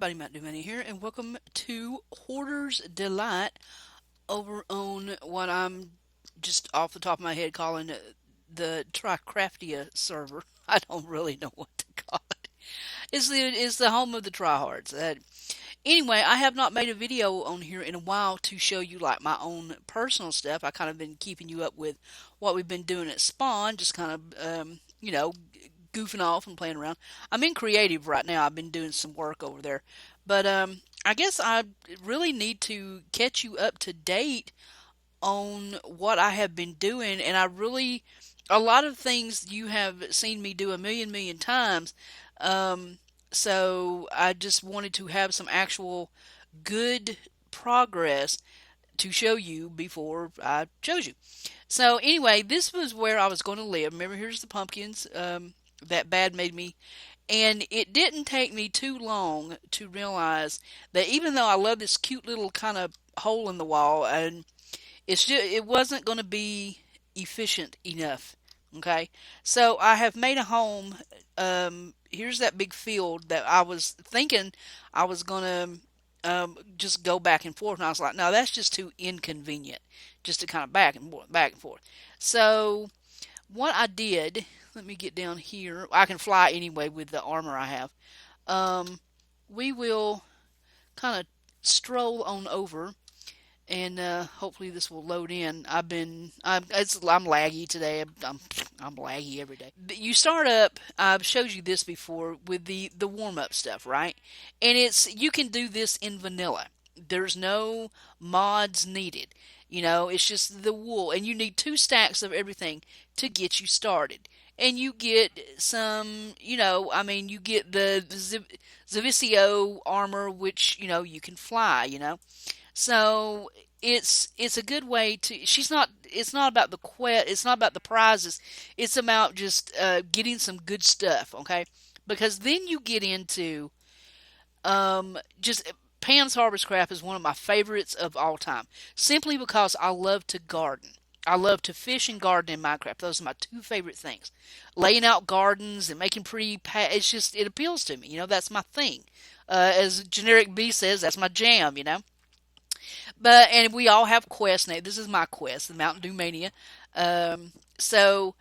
everybody, Mntdewmania here, and welcome to Hoarder's Delight over on what I'm just off the top of my head calling the TryCraftia server. I don't really know what to call it. It's the home of the TryHards. Anyway, I have not made a video on here in a while to show you like my own personal stuff. I kind of been keeping you up with what we've been doing at Spawn, just kind of goofing off and playing around. I'm in creative right now. I've been doing some work over there, but I guess I really need to catch you up to date on what I have been doing, and a lot of things you have seen me do a million times. Um, so I just wanted to have some actual good progress to show you before I chose you. So anyway, this was where I was going to live. Remember, here's the pumpkins that Bad made me. And it didn't take me too long to realize that even though I love this cute little kind of hole in the wall, and it wasn't going to be efficient enough. Okay, so I have made a home. Here's that big field that I was thinking I was going to just go back and forth, and I was like, no, that's just too inconvenient, just to kind of back and forth, back and forth. So what I did, let me get down here. I can fly anyway with the armor I have. Um, we will kind of stroll on over, and hopefully this will load in. I'm laggy today. I'm laggy every day. You start up. I've showed you this before with the warm up stuff, right? And you can do this in vanilla. There's no mods needed. It's just the wool, and you need 2 stacks of everything to get you started. And you get some, you get the Xersos armor, which you can fly. So it's a good way to. She's not. It's not about the quest. It's not about the prizes. It's about just getting some good stuff. Okay, because then you get into just Pan's Harvest Craft is one of my favorites of all time, simply because I love to garden. I love to fish and garden in Minecraft. Those are my 2 favorite things. Laying out gardens and making pretty. It appeals to me. That's my thing. As Generic B says, that's my jam. And we all have quests now. This is my quest, the Mntdewmania. So,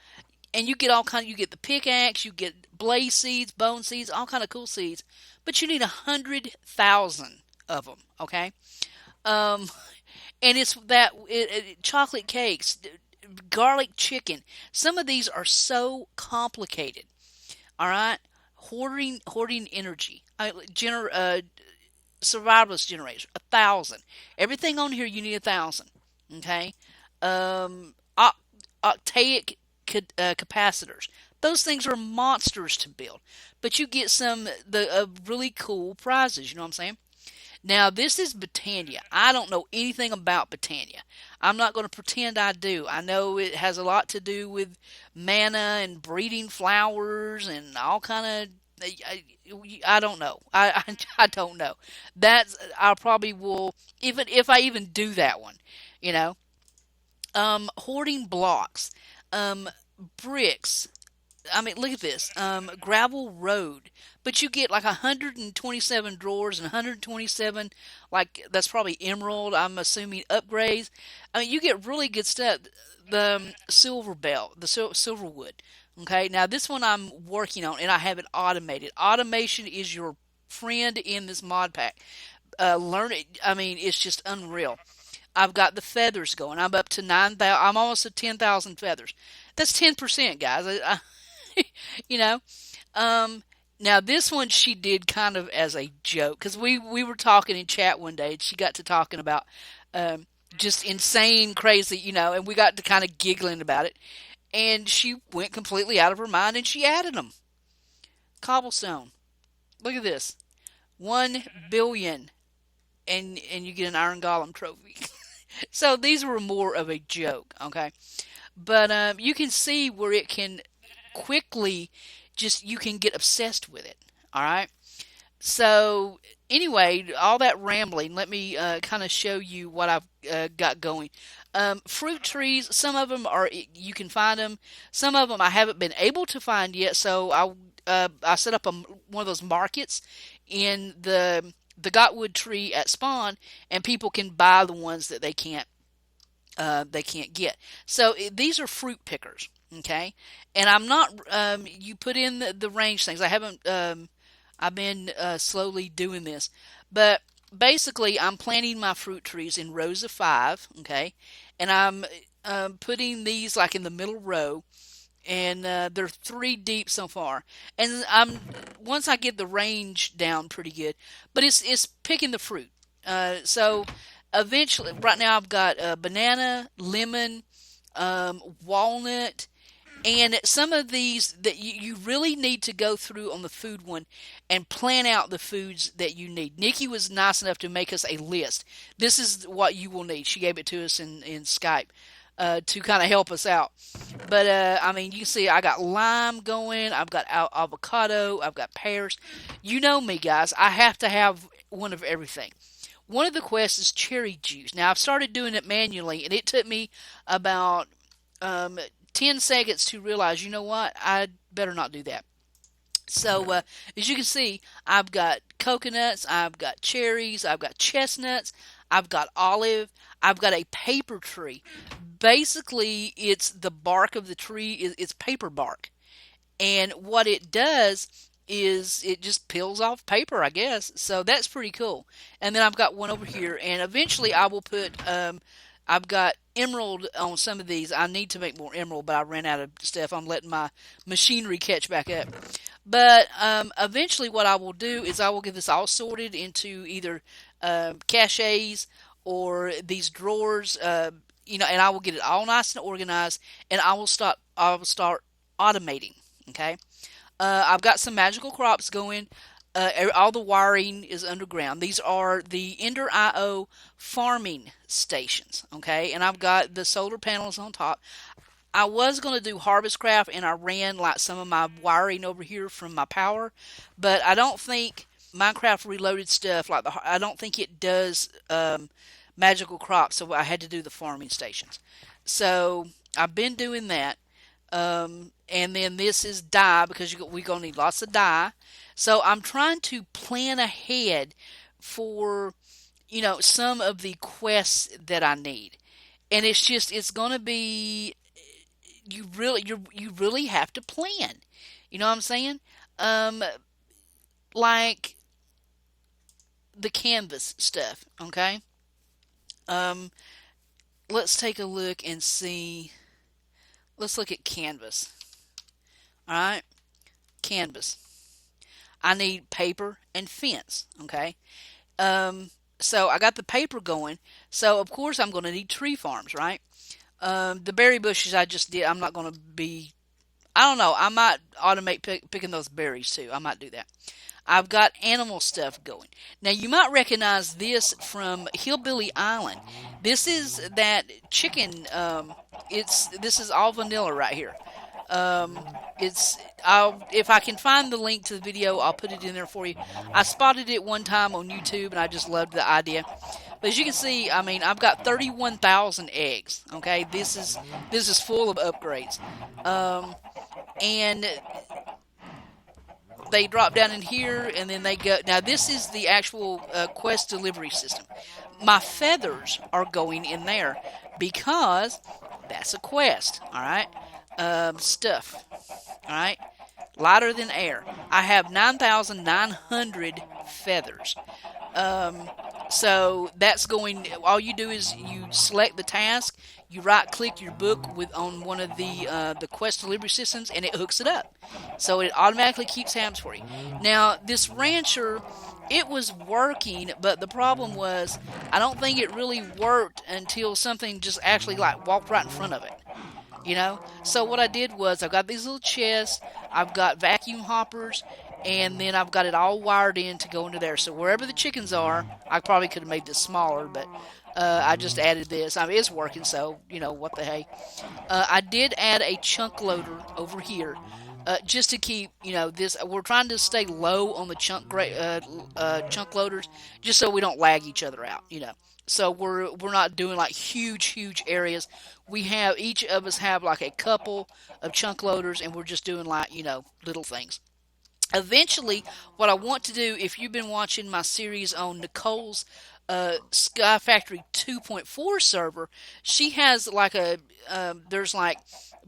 and you get all kind. You get the pickaxe, you get blaze seeds, bone seeds, all kind of cool seeds. But you need 100,000 of them. Okay. Um, and it's chocolate cakes, garlic chicken. Some of these are so complicated. All right, hoarding energy. Survivalist generators, 1,000. Everything on here you need 1,000. Okay, octaic capacitors. Those things are monsters to build, but you get some the really cool prizes. You know what I'm saying? Now this is Botania. I don't know anything about Botania. I'm not going to pretend I do. I know it has a lot to do with mana and breeding flowers and all kind of I don't know. I don't know. I probably will even if I even do that one, you know. Hoarding blocks, bricks. I mean, look at this. Gravel road, but you get like 127 drawers and 127 that's probably emerald. I'm assuming upgrades. I mean, you get really good stuff. The silver belt, the silver wood. Okay, now this one I'm working on, and I have it automated. Automation is your friend in this mod pack. Learn it. I mean, it's just unreal. I've got the feathers going. I'm up to 9,000. I'm almost at 10,000 feathers. That's 10%, guys. You know. Um, Now this one she did kind of as a joke because we were talking in chat one day, and she got to talking about um, just insane, crazy, and we got to kind of giggling about it, and she went completely out of her mind and she added them. Cobblestone. Look at this. 1 billion, and you get an Iron Golem trophy. So these were more of a joke, okay? But you can see where it can quickly just you can get obsessed with it. All right. So anyway, all that rambling. Let me kind of show you what I've got going. Fruit trees. Some of them are you can find them. Some of them I haven't been able to find yet. So I set up one of those markets in the Gotwood tree at spawn, and people can buy the ones that they can't get. So these are fruit pickers, okay? And I'm not. You put in the range things. I haven't. I've been slowly doing this, but basically, I'm planting my fruit trees in rows of five, okay? And I'm putting these like in the middle row, and they're three deep so far. And I'm once I get the range down pretty good, but it's picking the fruit. So eventually, right now I've got banana, lemon, walnut, and some of these that you really need to go through on the food one and plan out the foods that you need. Nikki was nice enough to make us a list. This is what you will need. She gave it to us in Skype to kind of help us out. But I mean, you see, I got lime going. I've got avocado. I've got pears. You know me, guys. I have to have one of everything. One of the quests is cherry juice. Now I've started doing it manually, and it took me about um, 10 seconds to realize. You know what? I better not do that. So, as you can see, I've got coconuts, I've got cherries, I've got chestnuts, I've got olive, I've got a paper tree. Basically, it's the bark of the tree, it's paper bark. And what it does is it just peels off paper, I guess. So that's pretty cool. And then I've got one over here, and eventually I will put. I've got emerald on some of these. I need to make more emerald, but I ran out of stuff. I'm letting my machinery catch back up. But eventually, what I will do is I will get this all sorted into either caches or these drawers. And I will get it all nice and organized, and I will start. I will start automating. Okay. I've got some magical crops going. All the wiring is underground. These are the Ender IO farming stations. Okay. And I've got the solar panels on top. I was going to do Harvest Craft, and I ran like some of my wiring over here from my power, but I don't think Minecraft Reloaded stuff I don't think it does magical crops, so I had to do the farming stations. So I've been doing that. And then this is dye because we're going to need lots of dye. So I'm trying to plan ahead for, some of the quests that I need. And it's going to be, you really have to plan. You know what I'm saying? Um, like the canvas stuff, okay? Um, let's take a look and see. Let's look at canvas. All right, canvas. I need paper and fence. Okay. Um, so I got the paper going. So of course I'm going to need tree farms, right? The berry bushes I just did. I'm not going to be. I don't know. I might automate picking those berries too. I might do that. I've got animal stuff going. Now you might recognize this from Hillbilly Island. This is that chicken. This is all vanilla right here. Um, if I can find the link to the video, I'll put it in there for you. I spotted it one time on YouTube, and I just loved the idea. But as you can see, I mean, I've got 31,000 eggs. Okay, this is full of upgrades, and they drop down in here, and then they go. Now this is the actual quest delivery system. My feathers are going in there because that's a quest. All right, stuff. All right, lighter than air. I have 9,900 feathers. Um, so that's going. All you do is you select the task. You right click your book on one of the quest delivery systems, and it hooks it up. So it automatically keeps tabs for you. Now this rancher, it was working, but the problem was I don't think it really worked until something just actually like walked right in front of it. So what I did was I've got these little chests, I've got vacuum hoppers, and then I've got it all wired in to go into there. So wherever the chickens are, I probably could have made this smaller, but I just added this. I mean, it's working, so what the hey. I did add a chunk loader over here, just to keep this. We're trying to stay low on the chunk loaders, just so we don't lag each other out. So we're not doing like huge areas. We have each of us have like a couple of chunk loaders, and we're just doing like little things. Eventually, what I want to do, if you've been watching my series on Nicole's Sky Factory 2.4 server, she has like there's like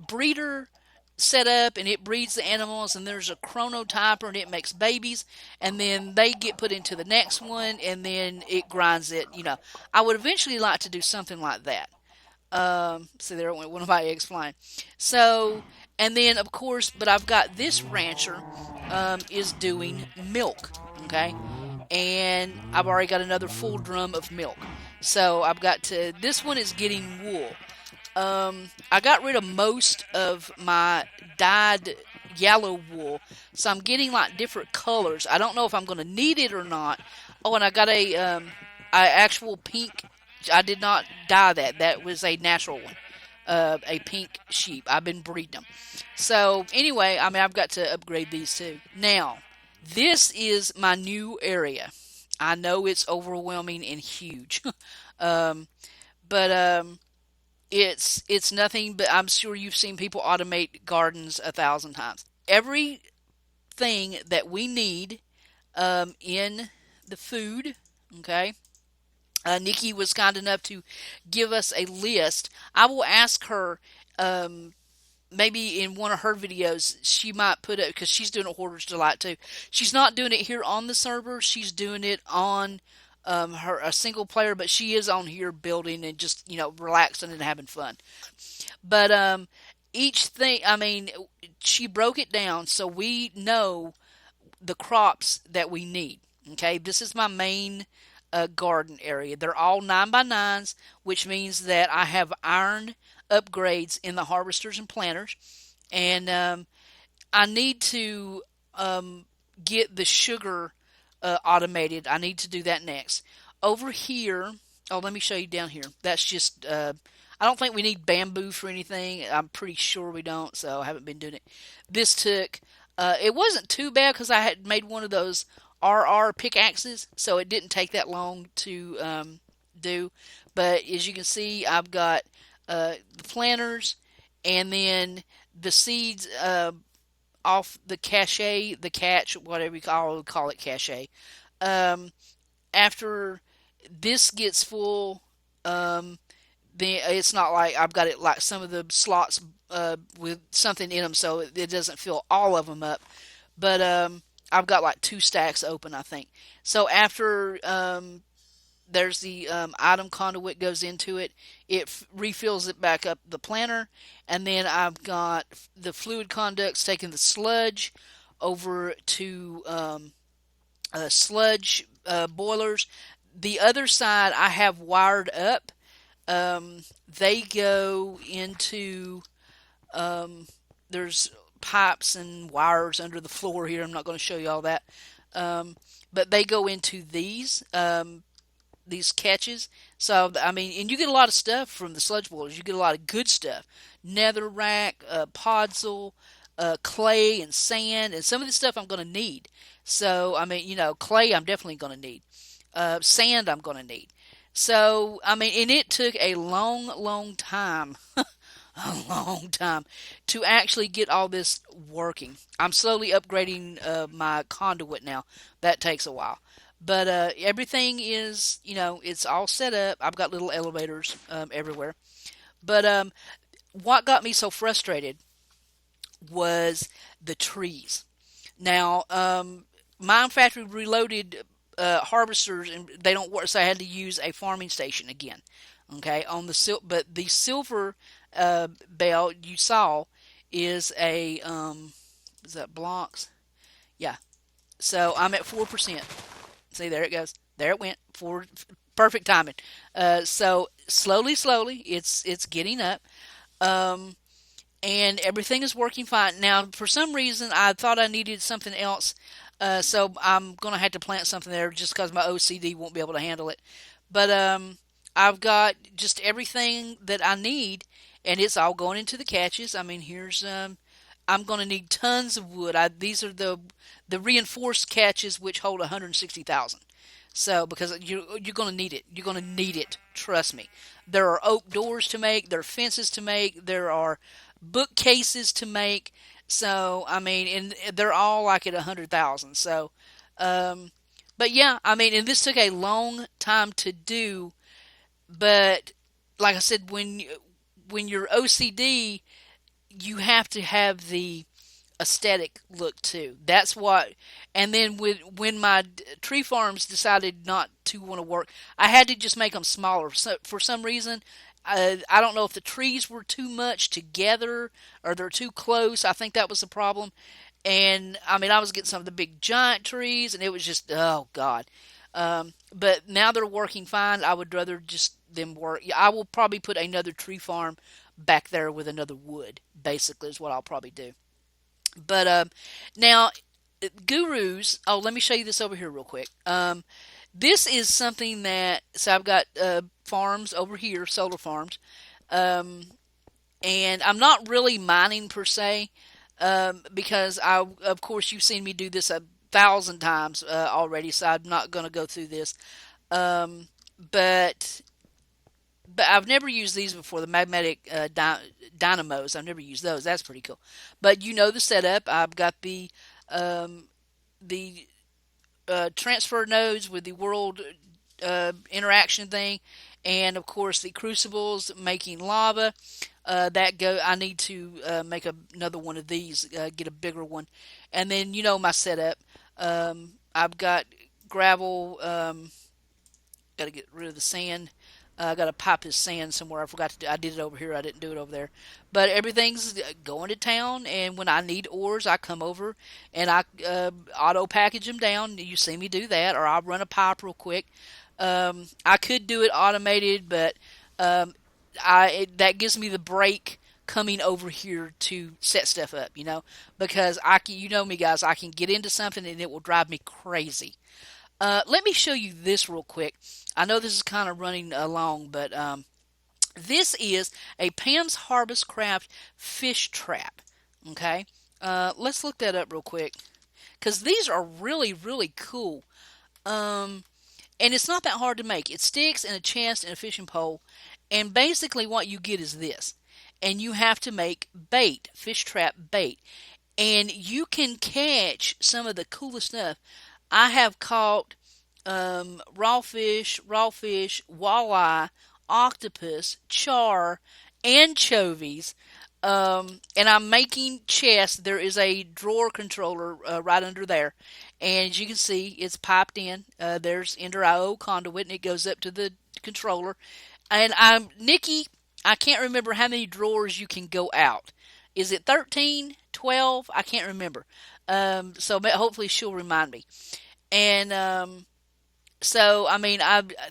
breeder set up and it breeds the animals, and there's a chronotyper and it makes babies, and then they get put into the next one and then it grinds it. I would eventually like to do something like that. So there went one of my eggs flying. So, and then of course, but I've got this rancher is doing milk. Okay, and I've already got another full drum of milk. So I've got to. This one is getting wool. I got rid of most of my dyed yellow wool, so I'm getting like different colors. I don't know if I'm going to need it or not. Oh, and I got a actual pink. I did not dye that. That was a natural one. A pink sheep. I've been breeding them. So anyway, I mean, I've got to upgrade these too. Now, this is my new area. I know it's overwhelming and huge, um, but it's nothing. But I'm sure you've seen people automate gardens 1,000 times. Everything that we need in the food, okay. Nikki was kind enough to give us a list. I will ask her, maybe in one of her videos, she might put it, because she's doing a Hoarder's Delight too. She's not doing it here on the server. She's doing it on a single player, but she is on here building and just, relaxing and having fun. But each thing, I mean, she broke it down so we know the crops that we need. Okay, this is my main garden area. They're all 9x9s, which means that I have iron upgrades in the harvesters and planters, and I need to get the sugar automated. I need to do that next. Over here, oh, let me show you down here. That's just, I don't think we need bamboo for anything. I'm pretty sure we don't, so I haven't been doing it. This took, it wasn't too bad because I had made one of those RR pickaxes, so it didn't take that long to do. But as you can see, I've got the planters and then the seeds off the cache, the catch, whatever you call it, cache. Um, After this gets full, then it's not like I've got it like some of the slots with something in them, so it doesn't fill all of them up. But I've got like 2 stacks open, I think. So after there's the item conduit goes into it, it refills it back up the planter, and then I've got the fluid conducts taking the sludge over to sludge boilers. The other side I have wired up. They go into there's pipes and wires under the floor here. I'm not going to show you all that, but they go into these catches. So I mean, and you get a lot of stuff from the sludge boilers. You get a lot of good stuff: netherrack, podzol, clay, and sand, and some of this stuff I'm going to need. So I mean, clay I'm definitely going to need. Sand I'm going to need. So I mean, and it took a long, long time. A long time to actually get all this working. I'm slowly upgrading my conduit now. That takes a while. But everything is, it's all set up. I've got little elevators everywhere. But what got me so frustrated was the trees. Now, Mine Factory reloaded harvesters, and they don't work, so I had to use a farming station again. Okay, on the but the silver bell you saw is a is that blocks? Yeah. So I'm at 4%. See, there it goes. There it went. Perfect timing. So slowly, it's getting up. Um, and everything is working fine. Now, for some reason, I thought I needed something else, so I'm going to have to plant something there just because my OCD won't be able to handle it. But I've got just everything that I need, and it's all going into the catches. I mean, here's I'm going to need tons of wood. These are the reinforced catches, which hold 160,000. So, because you're going to need it. You're going to need it. Trust me. There are oak doors to make. There are fences to make. There are bookcases to make. So I mean, and they're all like at 100,000. So, um, but yeah, I mean, and this took a long time to do. But like I said, when you're OCD, you have to have the aesthetic look too. That's what. And then when my tree farms decided not to want to work, I had to just make them smaller. So for some reason, I don't know if the trees were too much together or they're too close. I think that was the problem. And I mean, I was getting some of the big giant trees, and it was just, oh God. But now they're working fine. I would rather just them work. Yeah, I will probably put another tree farm back there with another wood. Basically, is what I'll probably do. But now, gurus. Oh, let me show you this over here real quick. This is something that so I've got farms over here, solar farms, um, and I'm not really mining per se because I, of course, you've seen me do this 1,000 times already, so I'm not going to go through this. Um, but I've never used these before. The magnetic dynamos. I've never used those. That's pretty cool. But you know the setup. I've got um, the transfer nodes with the world interaction thing, and of course the crucibles making lava. That go. I need to make another one of these. Get a bigger one, and then you know my setup. I've got gravel. Got to get rid of the sand. I got to pipe this sand somewhere. I forgot to do. I did it over here. I didn't do it over there. But everything's going to town, and when I need ores, I come over and I auto package them down. You see me do that, or I'll run a pipe real quick. I could do it automated, but um, that gives me the break coming over here to set stuff up. Because you know me, guys, I can get into something and it will drive me crazy. Let me show you this real quick. I know this is kind of running along, but this is a Pam's Harvest Craft fish trap. Okay, let's look that up real quick because these are really, really cool. Um, and it's not that hard to make. It sticks in a chest and a fishing pole, and basically what you get is this. And you have to make bait, fish trap bait, and you can catch some of the coolest stuff. I have caught raw fish, walleye, octopus, char, anchovies. And I'm making chests. There is a drawer controller right under there. And as you can see, it's piped in. There's Ender IO conduit, and it goes up to the controller. And Nikki, I can't remember how many drawers you can go out. Is it 13, 12? I can't remember. So hopefully she'll remind me. And so I mean,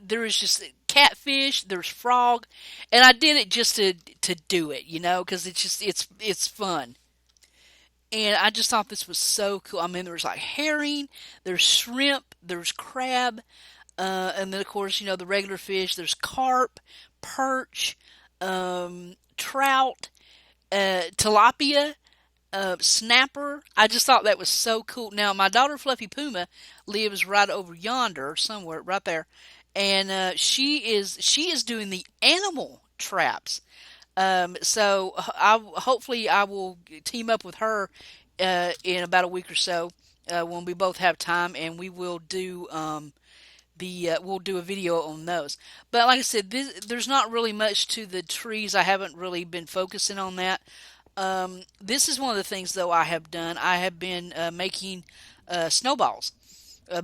there is just catfish, there's frog, and I did it just to do it, because it's fun. And I just thought this was so cool. I mean, there's like herring, there's shrimp, there's crab, and then of course the regular fish. There's carp, perch, trout, tilapia, snapper. I just thought that was so cool. Now, my daughter Fluffy Puma lives right over yonder, somewhere right there, and she is doing the animal traps. So hopefully I will team up with her in about a week or so when we both have time, and we will do we'll do a video on those. But like I said, there's not really much to the trees. I haven't really been focusing on that. This is one of the things, though, I have done. I have been making snowballs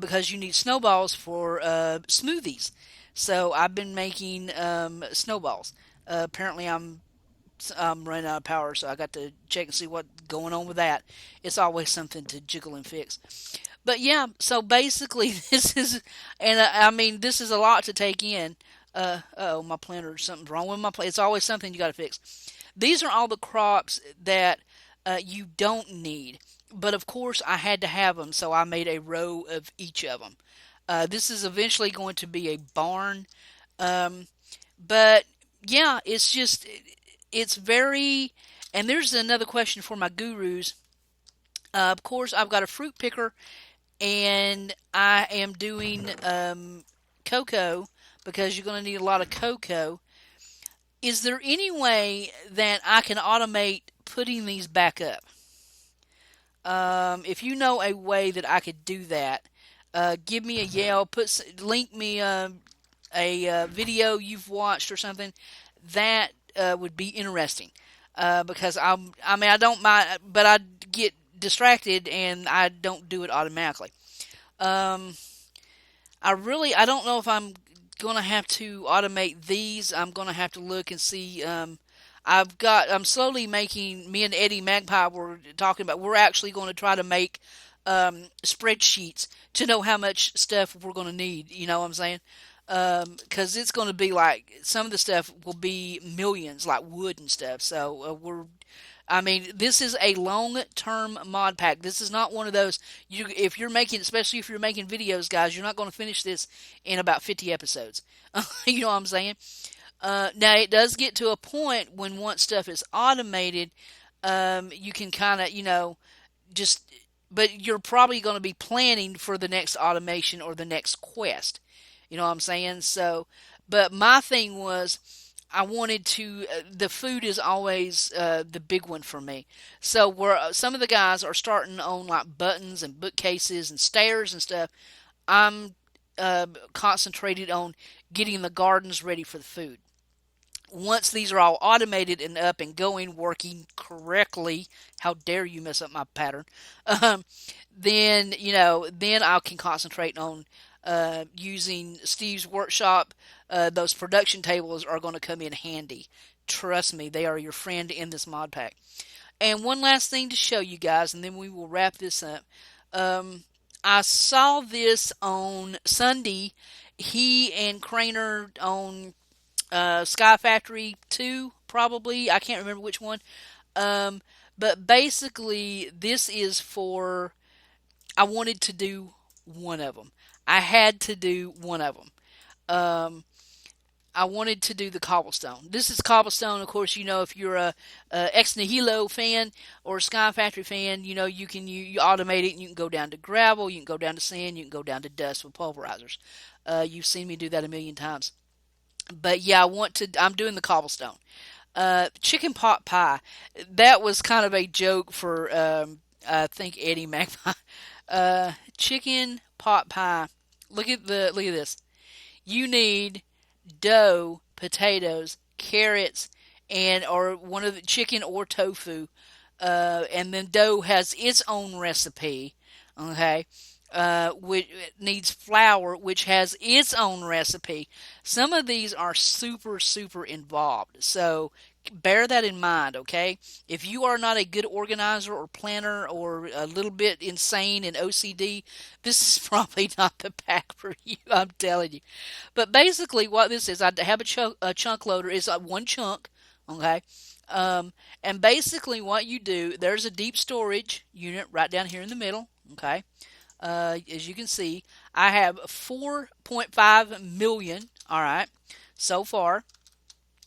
because you need snowballs for smoothies. So I've been making snowballs. Apparently, I'm running out of power, so I got to check and see what's going on with that. It's always something to jiggle and fix. But yeah, so basically, this is, and I mean, this is a lot to take in. Oh, my planter, something's wrong with my planter. It's always something you got to fix. These are all the crops that you don't need. But of course, I had to have them, so I made a row of each of them. This is eventually going to be a barn. Um, but yeah, it's very, and there's another question for my gurus. Of course, I've got a fruit picker, and I am doing cocoa because you're going to need a lot of cocoa. Is there any way that I can automate putting these back up? If you know a way that I could do that, give me a yell. Link me a video you've watched or something. That would be interesting. Because I mean, I don't mind, but I get distracted and I don't do it automatically. Um, I don't know if I'm gonna have to automate these. I'm gonna have to look and see. I'm slowly making. Me and Eddie Magpie were talking about. We're actually going to try to make spreadsheets to know how much stuff we're going to need. You know what I'm saying? Because it's going to be like some of the stuff will be millions, like wood and stuff. So I mean, this is a long-term mod pack. This is not one of those if you're making, especially if you're making videos, guys, you're not going to finish this in about 50 episodes. You know what I'm saying? Now it does get to a point when once stuff is automated, you can kind of, just, but you're probably going to be planning for the next automation or the next quest. You know what I'm saying? So, but my thing was, I wanted to. The food is always the big one for me. So, where some of the guys are starting on like buttons and bookcases and stairs and stuff, I'm concentrated on getting the gardens ready for the food. Once these are all automated and up and going, working correctly, how dare you mess up my pattern? Um, then I can concentrate on using Steve's workshop. Those production tables are going to come in handy. Trust me, they are your friend in this mod pack. And one last thing to show you guys, and then we will wrap this up. Um, I saw this on Sunday. He and Craner on Sky Factory 2, probably. I can't remember which one. Um, but basically, this is for. I wanted to do one of them. I had to do one of them. Um, I wanted to do the cobblestone. This is cobblestone, of course. If you're a Ex Nihilo fan or a Sky Factory fan, you automate it and you can go down to gravel, you can go down to sand, you can go down to dust with pulverizers. You've seen me do that a million times. But yeah, I'm doing the cobblestone. Chicken pot pie. That was kind of a joke for, I think Eddie Magpie. Chicken pot pie. Look at this. You need dough, potatoes, carrots, and or one of the chicken or tofu. And then dough has its own recipe. Okay. Which needs flour, which has its own recipe. Some of these are super, super involved. So bear that in mind, okay? If you are not a good organizer or planner or a little bit insane in OCD, this is probably not the pack for you, I'm telling you. But basically, what this is, I have a chunk loader, is one chunk, okay? And basically, what you do, there's a deep storage unit right down here in the middle, okay? As you can see, I have 4.5 million, all right, so far.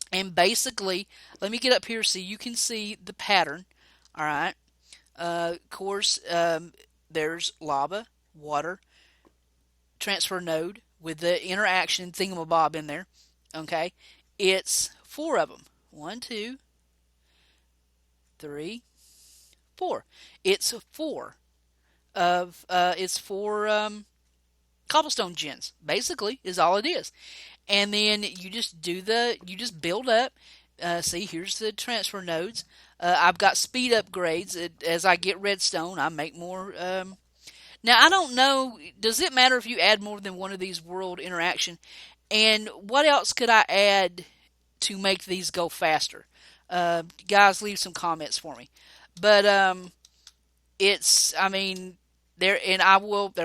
And basically, let me get up here so you can see the pattern, all right. Of course, there's lava, water, transfer node with the interaction thingamabob in there, okay. It's four of them. One, two, three, four. It's four cobblestone gens. Basically, is all it is. And then you just build up. See, here's the transfer nodes. I've got speed upgrades. As I get redstone, I make more. Now, I don't know. Does it matter if you add more than one of these world interaction? And what else could I add to make these go faster? Guys, leave some comments for me. But I mean, there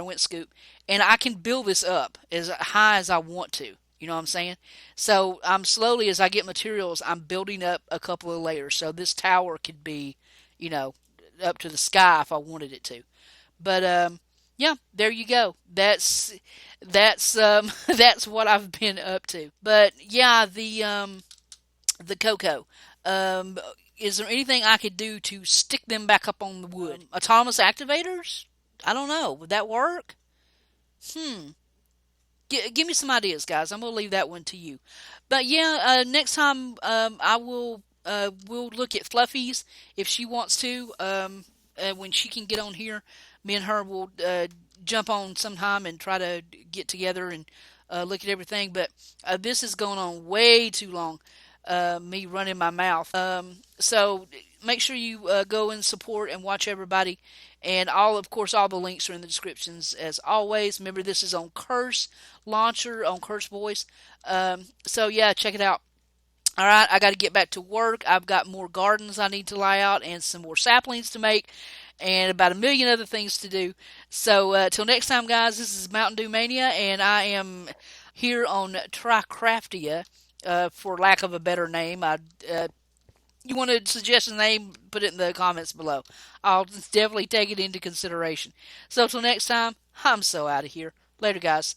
went Scoop, and I can build this up as high as I want to. You know what I'm saying? So I'm slowly, as I get materials, I'm building up a couple of layers. So this tower could be, you know, up to the sky if I wanted it to. But yeah, there you go. That's that's what I've been up to. But yeah, the cocoa. Um, is there anything I could do to stick them back up on the wood? Autonomous activators? I don't know. Would that work? Hmm. Give me some ideas, guys. I'm gonna leave that one to you. But yeah, next time I will we'll look at Fluffy's if she wants to. when she can get on here, me and her will jump on sometime and try to get together and look at everything. But this is going on way too long. Me running my mouth. So make sure you go and support and watch everybody. And of course, all the links are in the descriptions as always. Remember, this is on Curse Launcher, on Curse Voice. So yeah, check it out. All right, I got to get back to work. I've got more gardens I need to lie out and some more saplings to make and about a million other things to do. So, till next time, guys, this is Mntdewmania, and I am here on TryCraftia, for lack of a better name. You want to suggest a name, put it in the comments below. I'll definitely take it into consideration. So, till next time, I'm so out of here. Later, guys.